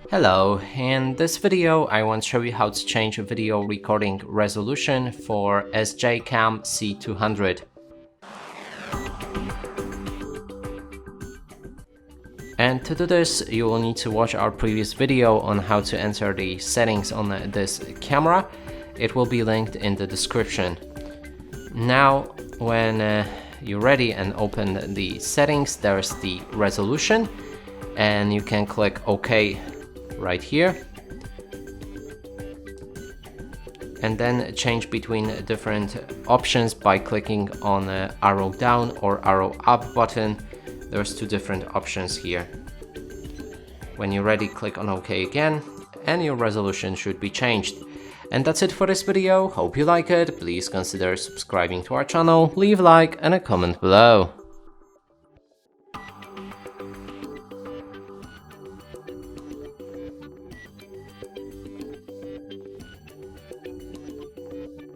Hello, in this video I want to show you how to change a video recording resolution for SJCAM C200. And to do this, you will need to watch our previous video on how to enter the settings on this camera. It will be linked in the description. Now, when you're ready and open the settings, there's the resolution, and you can click OK right here, and then change between different options by clicking on the arrow down or arrow up button. There's two different options here. When you're ready, click on OK again, and your resolution should be changed. And that's it for this video. Hope you like it. Please consider subscribing to our channel, leave a like and a comment below.